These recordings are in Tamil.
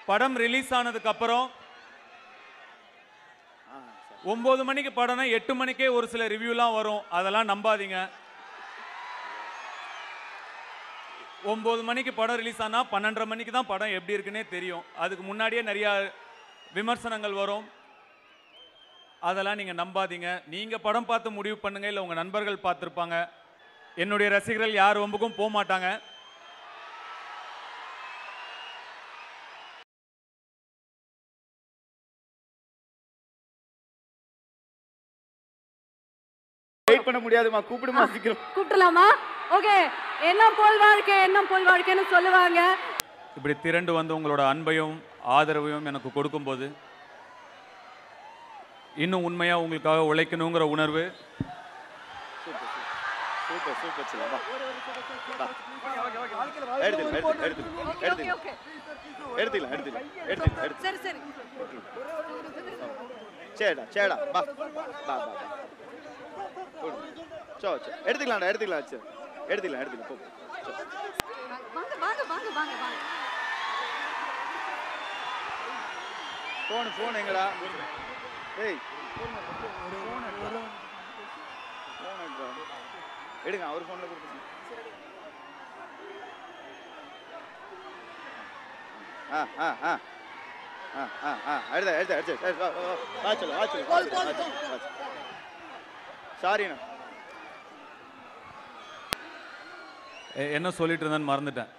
படம் ரிலீஸ் ஆனதுக்கு அப்புறம் 9 மணிக்கு படம்னா 8 மணிக்கே ஒரு சில ரிவ்யூலாம் வரும். அதெல்லாம் நம்பாதீங்க. 9 மணிக்கு படம் ரிலீஸ் ஆனா 12:30 மணிக்கு தான் படம் எப்படி இருக்குன்னே தெரியும். அதுக்கு முன்னாடியே நிறைய விமர்சனங்கள் வரும். அதெல்லாம் நீங்க நம்பாதீங்க. நீங்க படம் பார்த்து முடிவு பண்ணுங்க, இல்ல உங்க நண்பர்கள் பார்த்திருப்பாங்க. என்னுடைய ரசிகர்கள் யார் வம்புக்கும் போக மாட்டாங்க. வெயிட் பண்ண முடியாதுமா, கூப்பிடுமா சீக்கிரம். கூப்பிடலாமா? ஓகே, எண்ணம் போல் வாழ்க்கை, எண்ணம் போல் வாழ்க்கைன்னு சொல்லுவாங்க. இப்படி திரண்டு வந்து உங்களோட அன்பையும் ஆதரவையும் எனக்கு கொடுக்கும்போது இன்னும் உண்மையா உங்களுக்காக உழைக்கணுங்கிற உணர்வு. சூப்பர் சூப்பர் செல்லமா. சரி சரி. சேடா சேடா பா பா பா. சோ எடுத்துக்கலாம் சரி. எடுத்துக்கலாம் போ. வாங்க வாங்க வாங்க வாங்க வாங்க. போன் எங்கடா? ஏய் எடுங்க, அவர் போன்ல கொடுத்துருங்க. சாரிண்ணா. என்ன சொல்லிட்டு இருந்தேன்னு மறந்துட்டேன்.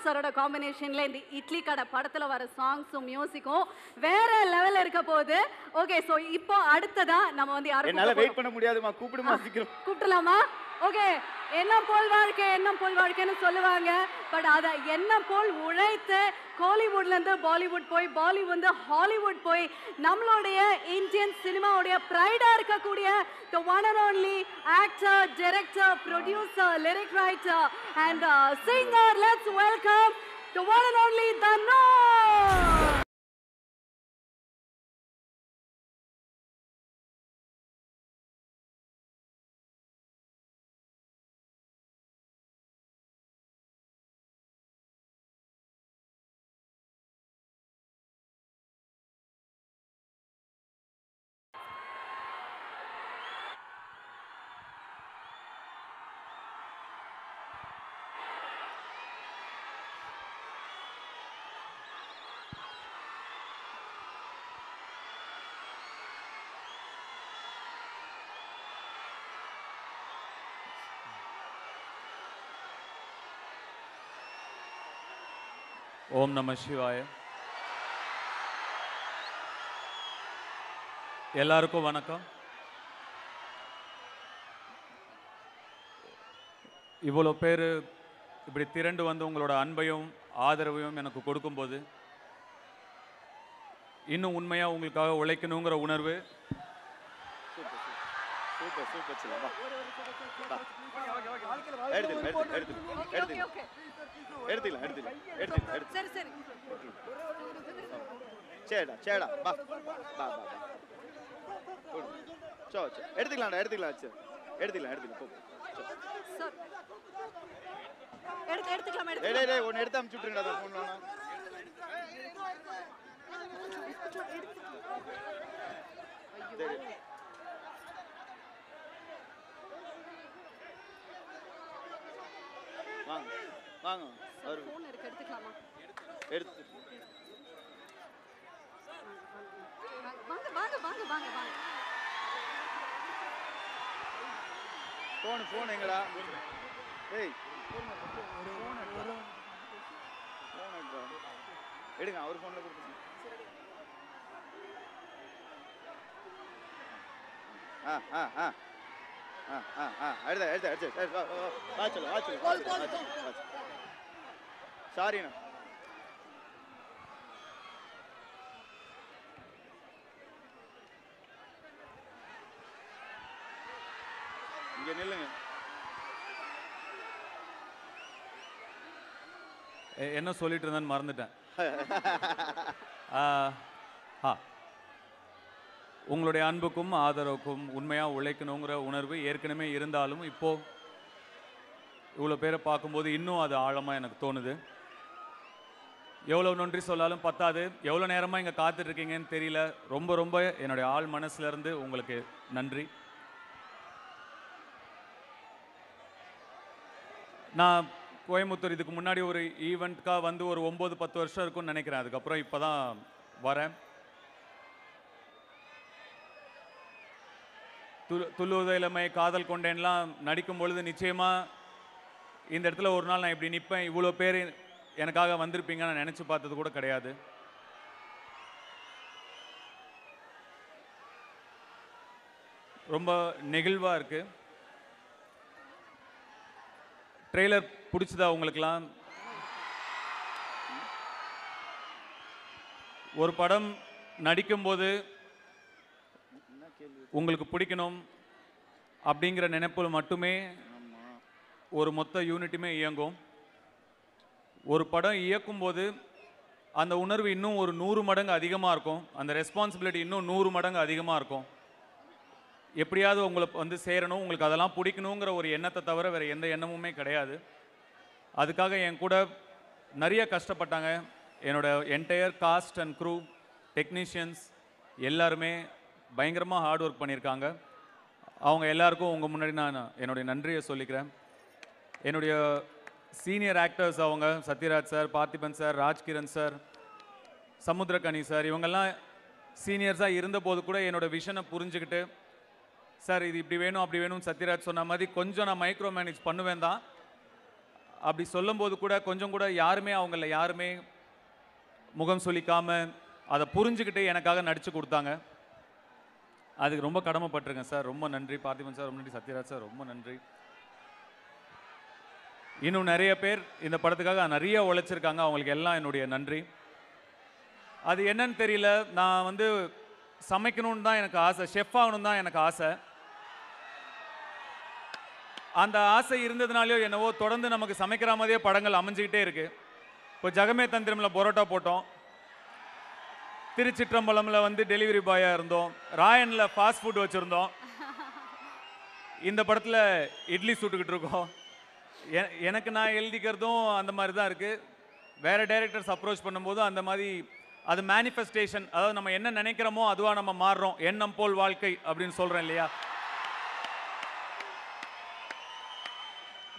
சரோட காம்பினேஷன்ல இந்த இட்லி கடை படத்துல வர சாங்ஸும் மியூசிக்கும் வேற லெவல்ல இருக்க போகுது. ஓகே, சோ இப்போ அடுத்ததா நம்ம வந்து யாரும் என்னால வெயிட் பண்ண முடியாதுமா, கூப்பிடுமா சீக்கிரம். கூப்பிடலாமா? ஓகே, எண்ணம் போல் வாழ்க்கை, எண்ணம் போல் வாழ்க்கைன்னு சொல்லுவாங்க. பட் அத எண்ணம் போல் உழைத்து கோலிவுட்ல இருந்து பாலிவுட் போய், பாலிவுட் ஹாலிவுட் போய் நம்மளுடைய இந்தியன் சினிமாவுடைய பிரைடா இருக்கக்கூடிய the one and only actor, director, producer, lyric writer and singer. Let's welcome the one and only Dhanush. ஓம் நம சிவாய. எல்லாருக்கும் வணக்கம். இவ்வளோ பேர் இப்படி திரண்டு வந்து உங்களோட அன்பையும் ஆதரவையும் எனக்கு கொடுக்கும்போது இன்னும் உண்மையா உங்களுக்காக உழைக்கணுங்கிற உணர்வு. சூப்பர் சூப்பர் செல்லமா. எடுத்துக்கலாம் சரி சரி. சேடா பா பா பா. சோ எடுத்துக்கலாம் சரி. எடுத்துக்கலாம் போ. சார் எடுத்துக்கலாம். டேய் ஒன்னு எடுத்து அனுப்பிச்சு விட்டுருங்கடா அந்த போன்ல. வாங்க அவர் போன் இருக்கு, எடுத்துக்கலாமா? எடுத்து வாங்க வாங்க வாங்க வாங்க வாங்க. போன் எங்கடா? ஏய் எடுங்க, அவர் போன்ல கொடுத்துருங்க. சாரிண்ணா. இங்க நில்லுங்க. என்ன சொல்லிட்டு இருந்தேன்னு மறந்துட்டேன். ஆ உங்களுடைய அன்புக்கும் ஆதரவுக்கும் உண்மையாக உழைக்கணுங்கிற உணர்வு ஏற்கனவே இருந்தாலும் இப்போது இவ்வளோ பேரை பார்க்கும்போது இன்னும் அது ஆழமாக எனக்கு தோணுது. எவ்வளோ நன்றி சொல்லாலும் பத்தாது. எவ்வளோ நேரமாக இங்கே காத்துட்ருக்கீங்கன்னு தெரியல. ரொம்ப ரொம்ப என்னுடைய ஆள் மனசுலேருந்து உங்களுக்கு நன்றி. நான் கோயம்புத்தூர் இதுக்கு முன்னாடி ஒரு ஈவெண்ட்காக வந்து ஒரு 9-10 வருஷம் இருக்கும்னு நினைக்கிறேன். அதுக்கப்புறம் இப்போ தான் வரேன். துள்ளுவத இளமை, காதல் கொண்டேன்லாம் நடிக்கும் பொழுது நிச்சயமாக இந்த இடத்துல ஒரு நாள் நான் இப்படி நிற்பேன், இவ்வளோ பேர் எனக்காக வந்திருப்பீங்க நான் நினச்சி பார்த்தது கூட கிடையாது. ரொம்ப நெகிழ்வாக இருக்குது. ட்ரெய்லர் பிடிச்சதா உங்களுக்கெல்லாம்? ஒரு படம் நடிக்கும்போது உங்களுக்கு பிடிக்கணும் அப்படிங்கிற நினைப்பில் மட்டுமே ஒரு மொத்த யூனிட்டுமே இயங்கும். ஒரு படம் இயக்கும்போது அந்த உணர்வு இன்னும் ஒரு 100 மடங்கு அதிகமாக இருக்கும். அந்த ரெஸ்பான்சிபிலிட்டி இன்னும் 100 மடங்கு அதிகமாக இருக்கும். எப்படியாவது உங்களுக்கு வந்து சேரணும், உங்களுக்கு அதெல்லாம் பிடிக்கணுங்கிற ஒரு எண்ணத்தை தவிர வேறு எந்த எண்ணமுமே கிடையாது. அதுக்காக என் கூட நிறைய கஷ்டப்பட்டாங்க. என்னோட entire cast and crew, technicians எல்லாருமே பயங்கரமாக ஹார்ட் ஒர்க் பண்ணியிருக்காங்க. அவங்க எல்லாருக்கும் உங்கள் முன்னாடி நான் என்னுடைய நன்றியை சொல்லிக்கிறேன். என்னுடைய சீனியர் ஆக்டர்ஸ் அவங்க Sathyaraj sir, Parthiban sir, Rajkiran sir, Samuthirakani sir, இவங்கெல்லாம் சீனியர்ஸாக இருந்தபோது கூட என்னோட விஷனை புரிஞ்சுக்கிட்டு, சார் இது இப்படி வேணும் அப்படி வேணும் சத்யராஜ் சொன்ன மாதிரி கொஞ்சம் நான் மைக்ரோ மேனேஜ் பண்ணுவேன் தான். அப்படி சொல்லும்போது கூட கொஞ்சம் கூட அவங்கள யாருமே முகம் சொல்லிக்காமல் அதை புரிஞ்சுக்கிட்டு எனக்காக நடித்து கொடுத்தாங்க. அதுக்கு ரொம்ப கடமைப்பட்டிருக்கேன் சார். ரொம்ப நன்றி பார்த்திபன் சார், ரொம்ப நன்றி சத்யராஜ் சார், ரொம்ப நன்றி. இன்னும் நிறைய பேர் இந்த படத்துக்காக நிறைய உழைச்சிருக்காங்க. அவங்களுக்கு எல்லாம் என்னுடைய நன்றி. அது என்னன்னு தெரியல, நான் வந்து சமைக்கணும்னு தான் எனக்கு ஆசை, ஷெஃப் ஆகணும் தான் எனக்கு ஆசை. அந்த ஆசை இருந்ததுனாலையோ என்னவோ தொடர்ந்து நமக்கு சமைக்கிற மாதிரியே படங்கள் அமைஞ்சிக்கிட்டே இருக்கு. இப்போ ஜகமே தந்திரமில் பரோட்டா போட்டோம், திருச்சிற்றம்பலமில் வந்து டெலிவரி பாயாக இருந்தோம், ராயனில் ஃபாஸ்ட் ஃபுட் வச்சுருந்தோம், இந்த படத்தில் இட்லி சுட்டுக்கிட்டு இருக்கோம். எனக்கு நான் எழுதிக்கிறதும் அந்த மாதிரி தான் இருக்குது. வேறு டைரக்டர்ஸ் அப்ரோச் பண்ணும்போது அந்த மாதிரி அது மேனிஃபெஸ்டேஷன், அதாவது நம்ம என்ன நினைக்கிறோமோ அதுவாக நம்ம மாறுறோம். எண்ணம் போல் வாழ்க்கை அப்படின்னு சொல்கிறேன் இல்லையா?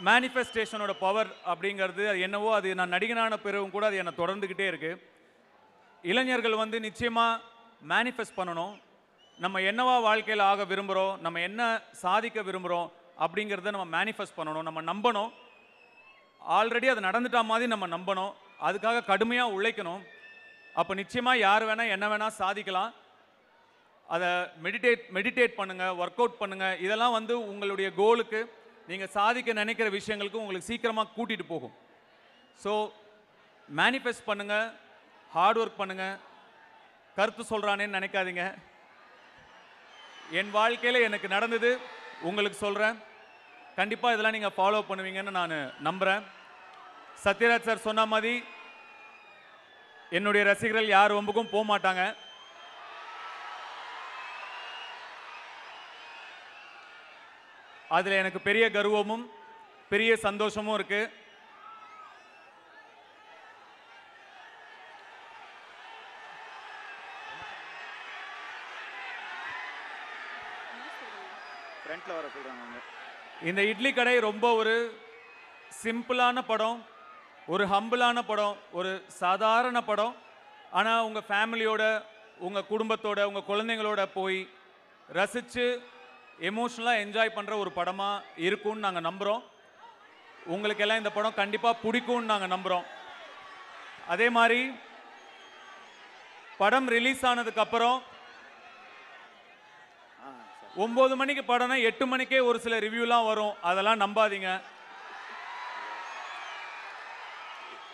மேனிஃபெஸ்டேஷனோட பவர் அப்படிங்கிறது அது என்னவோ, அது நான் நடிகனான பிறகும் கூட அது என்னை தொடர்ந்துக்கிட்டே இருக்குது. இளைஞர்கள் வந்து நிச்சயமாக மேனிஃபெஸ்ட் பண்ணணும். நம்ம என்னவா வாழ்க்கையில் ஆக விரும்புகிறோம், நம்ம என்ன சாதிக்க விரும்புகிறோம் அப்படிங்கிறத நம்ம மேனிஃபெஸ்ட் பண்ணணும், நம்ம நம்பணும். ஆல்ரெடி அது நடந்துட்டா மாதிரி நம்ம நம்பணும், அதுக்காக கடுமையாக உழைக்கணும். அப்போ நிச்சயமாக யார் வேணால் என்ன வேணால் சாதிக்கலாம். அதை மெடிடேட் பண்ணுங்கள், ஒர்க் அவுட் பண்ணுங்கள். இதெல்லாம் வந்து உங்களுடைய கோலுக்கு, நீங்கள் சாதிக்க நினைக்கிற விஷயங்களுக்கு உங்களுக்கு சீக்கிரமாக கூட்டிகிட்டு போகும். ஸோ மேனிஃபெஸ்ட் பண்ணுங்கள், ஹார்ட் ஒர்க் பண்ணுங்கள். கருத்து சொல்கிறானேன்னு நினைக்காதீங்க. என் வாழ்க்கையில் எனக்கு நடந்தது உங்களுக்கு சொல்கிறேன். கண்டிப்பாக இதெல்லாம் நீங்கள் ஃபாலோ பண்ணுவீங்கன்னு நான் நம்புகிறேன். சத்யராஜ் சார் சொன்ன மாதிரி என்னுடைய ரசிகர்கள் யார் வம்புக்கும் போக மாட்டாங்க. அதில் எனக்கு பெரிய கர்வமும் பெரிய சந்தோஷமும் இருக்கு. இந்த இட்லி கடை ரொம்ப ஒரு சிம்பிளான படம், ஒரு ஹம்பிளான படம், ஒரு சாதாரண படம். ஆனால் உங்கள் ஃபேமிலியோட, உங்கள் குடும்பத்தோட, உங்கள் குழந்தைங்களோட போய் ரசித்து எமோஷ்னலாக என்ஜாய் பண்ணுற ஒரு படமாக இருக்கும்னு நாங்கள் நம்புகிறோம். உங்களுக்கெல்லாம் இந்த படம் கண்டிப்பாக பிடிக்கும்னு நாங்கள் நம்புகிறோம். அதே மாதிரி படம் ரிலீஸ் ஆனதுக்கப்புறம் 9 மணிக்கு படம்னா 8 மணிக்கே ஒரு சில ரிவ்யூலாம் வரும். அதெல்லாம் நம்பாதீங்க.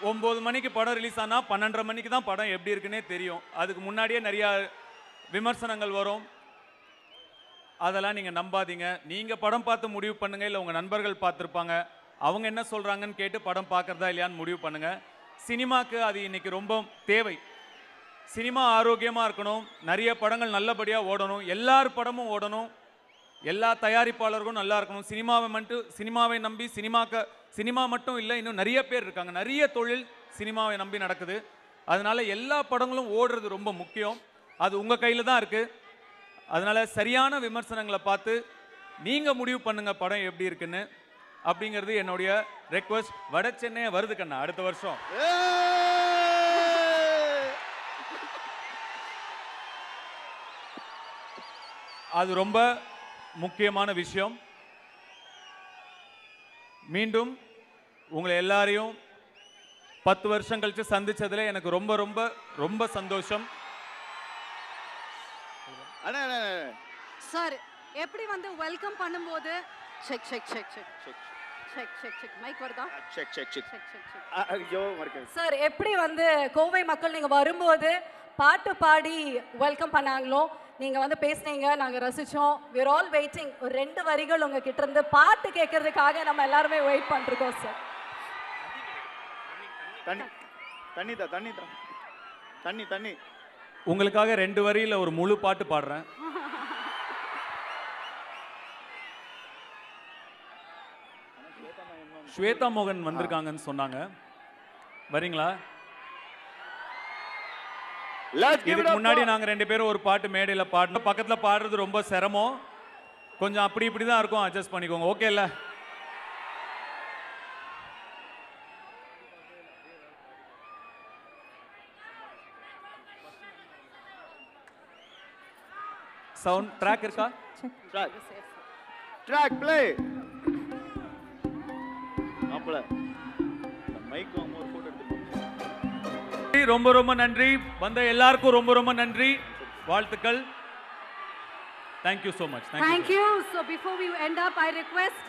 9 மணிக்கு படம் ரிலீஸ் ஆனால் 12:30 மணிக்கு தான் படம் எப்படி இருக்குன்னே தெரியும். அதுக்கு முன்னாடியே நிறையா விமர்சனங்கள் வரும். அதெல்லாம் நீங்கள் நம்பாதீங்க. நீங்கள் படம் பார்த்து முடிவு பண்ணுங்கள், இல்லை உங்கள் நண்பர்கள் பார்த்துருப்பாங்க, அவங்க என்ன சொல்கிறாங்கன்னு கேட்டு படம் பார்க்குறதா இல்லையான்னு முடிவு பண்ணுங்கள். சினிமாவுக்கு அது இன்றைக்கி ரொம்ப தேவை. சினிமா ஆரோக்கியமாக இருக்கணும், நிறைய படங்கள் நல்லபடியாக ஓடணும், எல்லார் படமும் ஓடணும், எல்லா தயாரிப்பாளர்களும் நல்லா இருக்கணும். சினிமாவை நம்பி சினிமா மட்டும் இல்லை, இன்னும் நிறைய பேர் இருக்காங்க, நிறைய தொழில் சினிமாவை நம்பி நடக்குது. அதனால எல்லா படங்களும் ஓடுறது ரொம்ப முக்கியம். அது உங்கள் கையில் தான் இருக்குது. அதனால சரியான விமர்சனங்களை பார்த்து நீங்கள் முடிவு பண்ணுங்க படம் எப்படி இருக்குன்னு. அப்படிங்கிறது என்னுடைய ரெக்வஸ்ட். வட சென்னை வருது கண்ணா அடுத்த வருஷம். அது ரொம்ப முக்கியமான விஷயம். மீண்டும் உங்களை எல்லாரையும் 10 வருஷம் கழிச்சு சந்திச்சதுல எனக்கு ரொம்ப ரொம்ப ரொம்ப சந்தோஷம். சார் எப்படி வந்து வெல்கம் பண்ணும்போது check check check check check check check mic வருதா? Check check check check check check. ஐயோ மறக்க. சார் எப்படி வந்து கோவை மக்கள் நீங்க வரும்போது பாட்டு பாடி வெல்கம் பண்ணாங்களோ, நீங்க வந்து பேசுனீங்க, நாங்க ரசிச்சோம். we are all waiting. ஒரு 2 வரிகள் உங்க கிட்ட இருந்து பாட்டு கேட்கறதுக்காக நம்ம எல்லாருமே வெயிட் பண்ணிருக்கோம் சார். தண்ணி தண்ணி தா தண்ணி தா தண்ணி தண்ணி. உங்களுக்காக 2 வரியில ஒரு முழு பாட்டு பாடுறேன். ஸ்வேதா மோகன் வந்திருக்காங்கன்னு சொன்னாங்க, வரீங்களா? இதுக்கு முன்னாடி நாங்க 2 பேரும் ஒரு பாட்டு மேடையில பாடணும். பக்கத்துல பாடுறது ரொம்ப சிரமம், கொஞ்சம் அப்படி இப்படி தான் இருக்கும், அட்ஜஸ்ட் பண்ணிக்கோங்க. ஓகே இல்ல? சவுண்ட் ட்ராக் இருக்கா? Track play. மாப்ள மைக் வாங்க ஒரு போட்டோ எடுத்து. ரொம்ப ரொம்ப நன்றி. வந்த எல்லாருக்கும் ரொம்ப ரொம்ப நன்றி, வாழ்த்துக்கள். Thank you so much. Thank you. So before we end up, I request.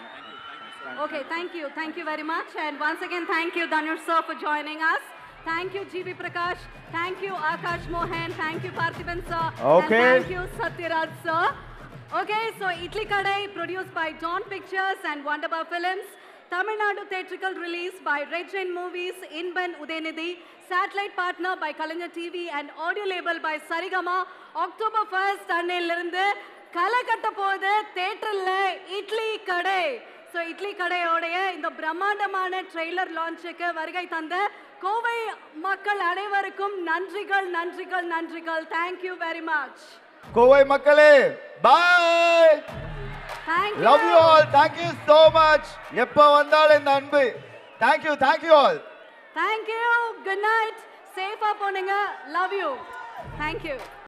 Okay, thank you very much, and once again thank you Dhanush sir for joining us. Thank you GV Prakash, thank you Akash Mohan, thank you Parthiban sir, Okay. and thank you Satyaraj sir. Okay, so Idli Kadai produced by Dawn Pictures and Wonderbar Films. Tamil Nadu theatrical release by Red Giant Movies, Inban Udaynidhi, satellite partner by Kalanga TV and audio label by Sarigama. October 1st அன்னையிலிருந்து கலை கட்ட போகுது தியேட்டர்ல இட்லி கடை. ஸோ இட்லி கடையோடைய இந்த பிரம்மாண்டமான ட்ரெய்லர் லான்ச்சுக்கு வருகை தந்த கோவை மக்கள் அனைவருக்கும் நன்றிகள் நன்றிகள் நன்றிகள். Thank you very much. கோவை மக்களே, bye. Thank you. Love you all. Thank you so much. எப்ப வந்தாலும் இந்த அன்பு. Thank you all. Thank you. Good night. சேஃபா போனுங்க. Love you. தேங்க்யூ.